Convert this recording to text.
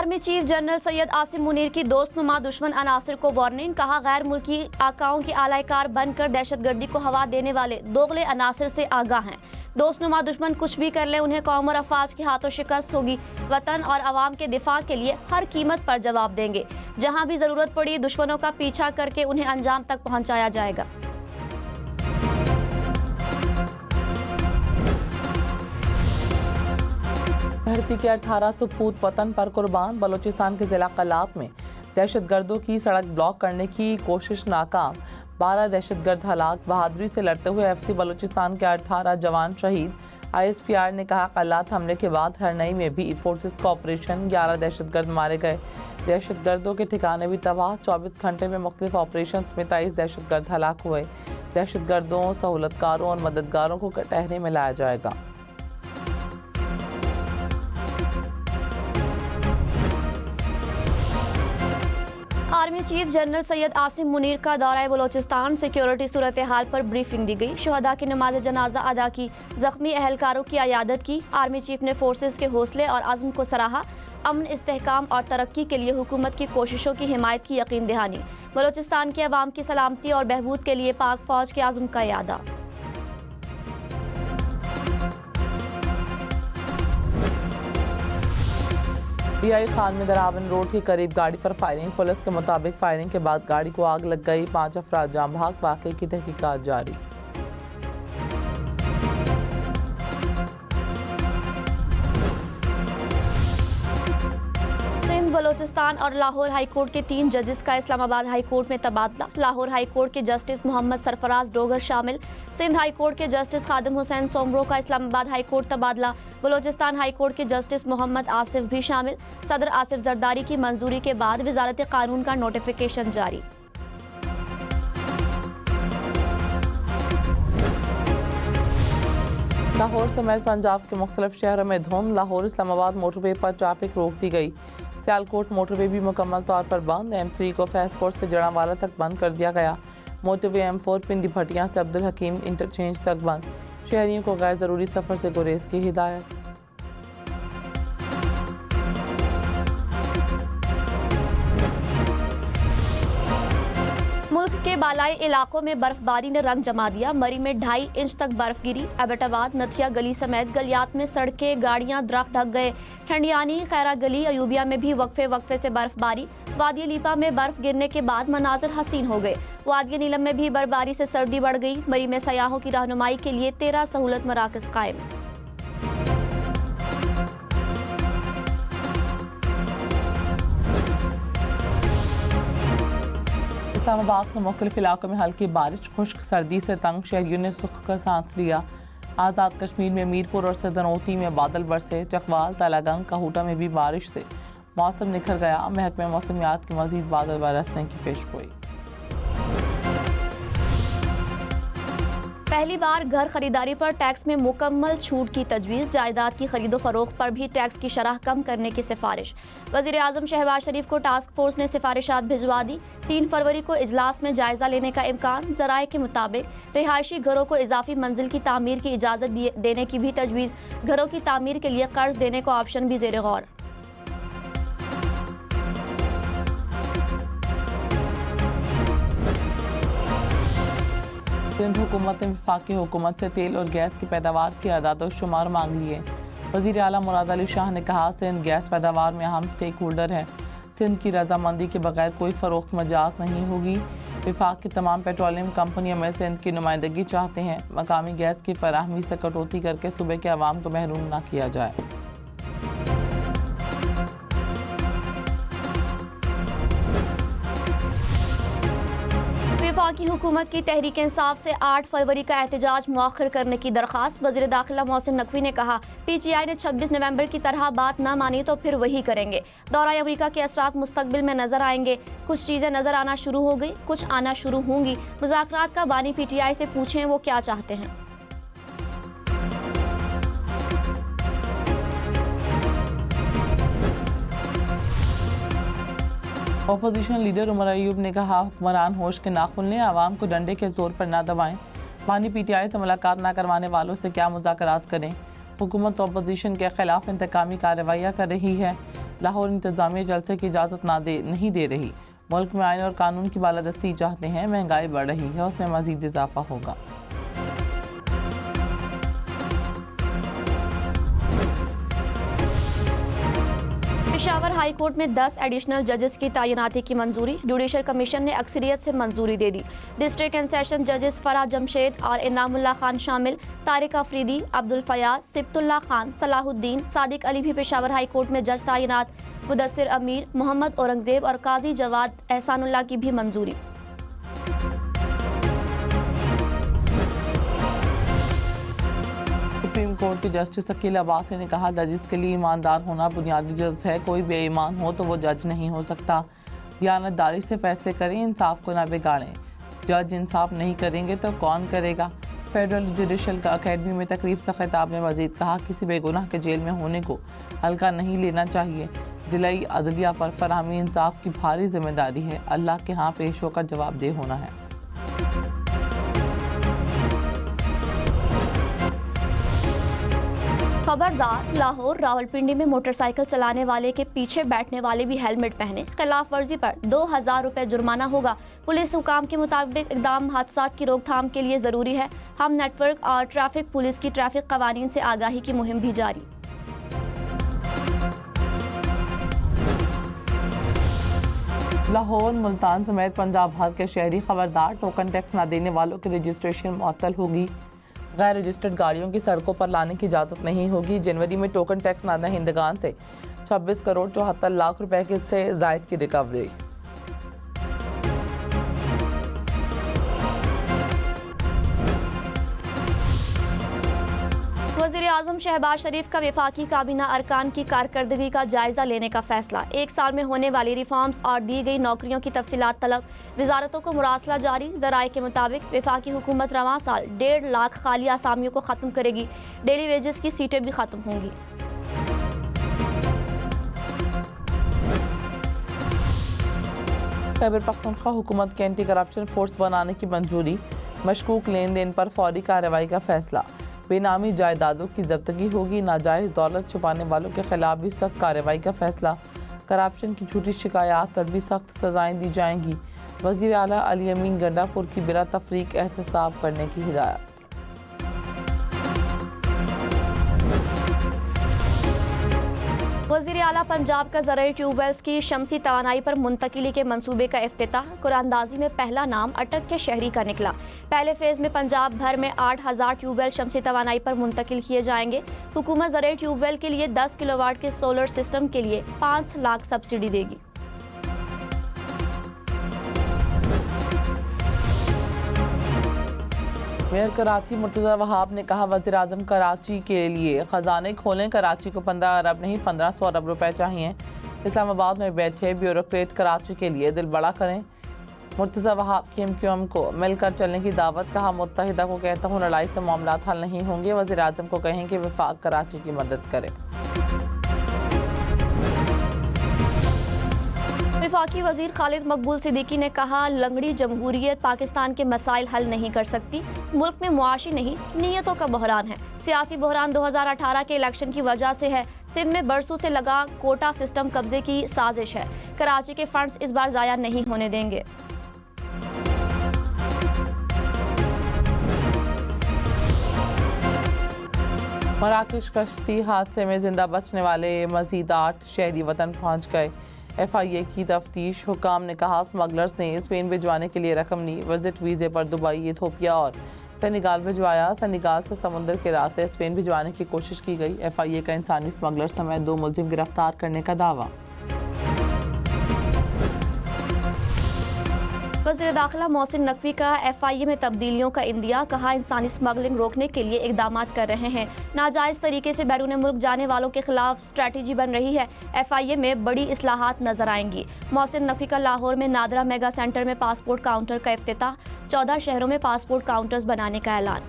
Army chief general Syed Asim Munir की दोस्तनुमा दुश्मन अनासर को वार्निंग, कहा गैर मुल्की आकाओं के आलाकार बनकर दहशतगर्दी को हवा देने वाले दोगले अनासर से आगाह हैं। दोस्तनुमा दुश्मन कुछ भी कर ले, उन्हें कौम और अफवाज के हाथों शिकस्त होगी। वतन और अवाम के दिफा के लिए हर कीमत पर जवाब देंगे। जहां भी जरूरत पड़ी दुश्मनों का पीछा करके उन्हें अंजाम तक पहुंचाया जाएगा। धरती के 1800 पूत वतन पर कुर्बान। बलूचिस्तान के जिला कलात में दहशतगर्दों की सड़क ब्लॉक करने की कोशिश नाकाम। 12 दहशतगर्द हलाक। बहादुरी से लड़ते हुए FC बलूचिस्तान के 18 जवान शहीद। ISPR ने कहा कलात हमले के बाद हरनई में भी फोर्सेस का ऑपरेशन, 11 दहशतगर्द मारे गए। दहशतगर्दों के ठिकाने भी तबाह। 24 घंटे में मुख्तलिफ ऑपरेशन में 23 दहशतगर्द हलाक हुए। दहशतगर्दों, सहूलतकारों और मददगारों को कटहरे में लाया जाएगा। Army chief general Syed Asim Munir का दौरा बलोचिस्तान। सिक्योरिटी सूरत हाल पर ब्रीफिंग दी गई। शुहदा की नमाज जनाजा अदा की। जख्मी अहलकारों की अयादत की। आर्मी चीफ ने फोर्सेस के हौसले और अज़्म को सराहा। अमन, इस्तेहकाम और तरक्की के लिए हुकूमत की कोशिशों की हिमायत की यकीन दहानी। बलोचिस्तान के अवाम की सलामती और बहबूद के लिए पाक फौज के अज़्म का यादा। DI खान में दरावन रोड के करीब गाड़ी पर फायरिंग। पुलिस के मुताबिक फायरिंग के बाद गाड़ी को आग लग गई। 5 अफराद जाम भाग। वाक़े की तहकीकात जारी। सिंध, बलोचिस्तान और लाहौर हाई कोर्ट के 3 जजेस का इस्लामाबाद हाई कोर्ट में तबादला। लाहौर हाई कोर्ट के जस्टिस मोहम्मद सरफराज डोगर शामिल। सिंध हाई कोर्ट के जस्टिस खादिम हुसैन सोमरो का इस्लामाबाद हाई कोर्ट तबादला। बलोचिस्तान हाई कोर्ट के जस्टिस मोहम्मद आसिफ भी शामिल। सदर आसिफ जरदारी की मंजूरी के बाद वजारत कानून का नोटिफिकेशन जारी। लाहौर समेत पंजाब के मुख्तलिफ शहरों में धुंध। लाहौर इस्लामाबाद मोटरवे पर ट्रैफिक रोक दी गई। सियालकोट मोटरवे भी मुकम्मल तौर पर बंद। M3 को फैजकोट से जड़ावाला तक बंद कर दिया गया। मोटरवे M4 पिंडी भटिया से अब्दुल हकीम इंटरचेंज तक बंद। शहरियों को गैर ज़रूरी सफ़र से गुरेज की हिदायत। मुल्क के बालाई इलाकों में बर्फबारी ने रंग जमा दिया। मरी में 2.5 इंच तक बर्फ गिरी। एबटाबाद, नथिया गली समेत गलियात में सड़कें, गाड़ियां, दरख्त ढक गए। ठंडियानी, खैरा गली, अयूबिया में भी वक्फे वक्फे से बर्फबारी। वादी लीपा में बर्फ गिरने के बाद मनाजर हसीन हो गए। वादी नीलम में भी बर्फबारी से सर्दी बढ़ गई। मरी में सयाहों की रहनुमाई के लिए 13 सहूलत मराकज़ कायम। इस्लामाबाद के मुख्तलिफ इलाकों में हल्की बारिश। खुश्क सर्दी से तंग शहरियों ने सुख का सांस लिया। आज़ाद कश्मीर में मीरपुर और सदनौती में बादल बरसे। चकवाल, तालागंग, कहूटा में भी बारिश से मौसम निखर गया। महकमे मौसमियात की मज़ीद बादल बरसने की पेशगोई। पहली बार घर खरीदारी पर टैक्स में मुकम्मल छूट की तजवीज़। जायदाद की खरीदो फरोख्त पर भी टैक्स की शरह कम करने की सिफारिश। वज़ीर आज़म शहबाज शरीफ को टास्क फोर्स ने सिफारिशात भिजवा दी। 3 फरवरी को इजलास में जायजा लेने का इम्कान। ज़राए के मुताबिक रिहायशी घरों को इजाफी मंजिल की तामीर की इजाज़त देने की भी तजवीज़। घरों की तामीर के लिए कर्ज देने का ऑप्शन भी ज़ेर गौर। सिंध हुकूमत ने वफाकी हुकूमत से तेल और गैस की पैदावार के अदाद शुमार मांग लिए। वज़ीर आला मुराद अली शाह ने कहा सिंध गैस पैदावार में अहम स्टेक होल्डर है। सिंध की रजामंदी के बगैर कोई फ़रोख्त मजाज नहीं होगी। वफाक की तमाम पेट्रोलियम कंपनियों में सिंध की नुमाइंदगी चाहते हैं। मकामी गैस की फराहमी से कटौती करके सूबे के अवाम को महरूम न किया जाए। वफाकी हुकूमत की तहरीक इंसाफ से 8 फरवरी का एहतजाज मौखर करने की दरख्वास्त। वज़ीर दाखिला मोहसिन नकवी ने कहा PTI ने 26 नवंबर की तरह बात न मानी तो फिर वही करेंगे। दौरा अमरीका के असरात मुस्तकबिल में नजर आएंगे। कुछ चीज़ें नजर आना शुरू हो गई, कुछ आना शुरू होंगी। मुज़ाकरात का बानी PTI से पूछें वो क्या चाहते हैं। अपोजिशन लीडर उमर अयूब ने कहा हुक्मरान होश के नाखुन ने आवाम को डंडे के जोर पर ना दबाएं। बानी PTI से मुलाकात ना करवाने वालों से क्या मुज़ाकरात करें। हुकूमत तो अपोजिशन के खिलाफ इंतकामी कार्रवाइयाँ कर रही है। लाहौर इंतजामिया जलसे की इजाज़त नहीं दे रही। मुल्क में आइन और कानून की बालादस्ती चाहते हैं। महंगाई बढ़ रही है, उसमें मज़ीद इजाफा होगा। पेशावर हाई कोर्ट में 10 एडिशनल जजेस की तैनाती की मंजूरी। जुडिशल कमीशन ने अक्सरियत से मंजूरी दे दी। डिस्ट्रिक्ट एंड सेशन जजेस फराह जमशेद और इनामुल्लाह खान शामिल। तारिक अफरीदी, अब्दुल फयाज, सिब्तुल्लाह खान, सलाहुद्दीन, सादिक अली भी पेशावर हाई कोर्ट में जज तैनात। मुदस्सिर अमीर, मोहम्मद औरंगजेब और काजी जवाद एहसानुल्लाह की भी मंजूरी। सुप्रीम कोर्ट के जस्टिस अकील अब्बासी ने कहा, जजिस के लिए ईमानदार होना बुनियादी जज है। कोई बेईमान हो तो वो जज नहीं हो सकता। दियानतदारी से फैसले करें, इंसाफ को ना बिगाड़ें। जज इंसाफ नहीं करेंगे तो कौन करेगा। फेडरल जुडिशल अकेडमी में तकरीब से खिताब में मजीद कहा, किसी बेगुनाह के जेल में होने को हल्का नहीं लेना चाहिए। जिलाई अदलिया पर फराहमी इंसाफ की भारी जिम्मेदारी है। अल्लाह के यहाँ पेश होकर जवाबदेह होना है। खबरदार, लाहौर रावलपिंडी में मोटरसाइकिल चलाने वाले के पीछे बैठने वाले भी हेलमेट पहने। खिलाफ वर्जी पर 2000 रुपये जुर्माना होगा। पुलिस हुकाम के मुताबिक इकदाम हादसात की रोकथाम के लिए ज़रूरी है। हम नेटवर्क और ट्रैफिक पुलिस की ट्रैफिक कवानीन से आगाही की मुहिम भी जारी। लाहौर, मुल्तान समेत पंजाब भर के शहरी खबरदार, टोकन टैक्स न देने वालों की रजिस्ट्रेशन मुअत्तल होगी। गैर रजिस्टर्ड गाड़ियों की सड़कों पर लाने की इजाज़त नहीं होगी। जनवरी में टोकन टैक्स न दहिंदगान से 26 करोड़ 74 लाख रुपए के से जायद की रिकवरी। वज़ीर-ए-आज़म शहबाज शरीफ का वफाकी काबीना अरकान की कारकर्दगी का जायजा लेने का फैसला। 1 साल में होने वाली रिफॉर्म्स और दी गई नौकरियों की तफसीलात तलब। वजारतों को मुरासला जारी। ज़राए के मुताबिक वफाकी हुकूमत रवां साल 1.5 लाख खाली आसामियों को ख़त्म करेगी। डेली वेजेस की सीटें भी ख़त्म होंगी। खैबर पख्तूनख्वा हुकूमत के एंटी करप्शन फोर्स बनाने की मंजूरी। मशकूक लेन देन पर फौरी कार्रवाई का फैसला। बेनामी जायदादों की जब्तगी होगी। नाजायज़ दौलत छुपाने वालों के खिलाफ भी सख्त कार्रवाई का फैसला। करप्शन की झूठी शिकायत पर भी सख्त सजाएं दी जाएंगी। वज़ीर आला अली अमीन गंडापुर की बिला तफरीक एहतसाब करने की हिदायत। वज़ीर आला पंजाब का ज़राई ट्यूबवेल्स की शमसी तवानाई पर मुंतकिली के मंसूबे का इफ्तिताह। कुरानदाजी में पहला नाम अटक के शहरी का निकला। पहले फेज़ में पंजाब भर में 8000 ट्यूबवेल शमसी तवानाई पर मुंतकिल किए जाएंगे। हुकूमत ज़राई ट्यूबवेल के लिए 10 किलोवाट के सोलर सिस्टम के लिए 5 लाख सब्सिडी देगी। मेयर कराची मुर्तज़ा वहाब ने कहा, वज़ीर-ए-आज़म कराची के लिए ख़जाने खोलें। कराची को 15 अरब नहीं 1500 अरब रुपए चाहिए। इस्लामाबाद में बैठे ब्यूरोक्रेट कराची के लिए दिल बड़ा करें। मुर्तज़ा वहाब की MQM को मिलकर चलने की दावत। कहा, मुत्तहिदा को कहता हूँ लड़ाई से मामला हल नहीं होंगे। वज़ीर-ए-आज़म को कहें कि वफाक कराची की मदद करे। वफाकी वज़ीर खालिद मकबूल सिद्दीकी ने कहा, लंगड़ी जमहूरियत पाकिस्तान के मसाइल हल नहीं कर सकती। मुल्क में मुआशी नहीं, नीयतों का बहरान है। सियासी बहरान 2018 के इलेक्शन की वजह से है। सिंध में बरसों से लगा कोटा सिस्टम कब्जे की साजिश है। कराची के फंड्स इस बार ज़ाया नहीं होने देंगे। मराकश कश्ती हादसे में जिंदा बचने वाले मजीद 8 शहरी वतन पहुँच गए। FIA की तफ्तीश। हुकाम ने कहा, स्मगलर्स ने स्पेन भिजवाने के लिए रकम ली। विजिट वीज़े पर दुबई, इथियोपिया और सेनेगाल भिजवाया। सेनेगाल से समुद्र के रास्ते स्पेन भिजवाने की कोशिश की गई। FIA का इंसानी स्मगलर समेत 2 मुलजिम गिरफ्तार करने का दावा। वज़ीर दाखिला मोहसिन नकवी का FIA में तब्दीलियों का इंदिया। कहा, इंसानी स्मगलिंग रोकने के लिए इकदाम कर रहे हैं। नाजायज़ तरीके से बैरून मुल्क जाने वालों के खिलाफ स्ट्रैटेजी बन रही है। FIA में बड़ी इस्लाहात नजर आएंगी। मोहसिन नकवी का लाहौर में नादरा मेगा सेंटर में पासपोर्ट काउंटर का इफ्तिताह। 14 शहरों में पासपोर्ट काउंटर्स बनाने का ऐलान।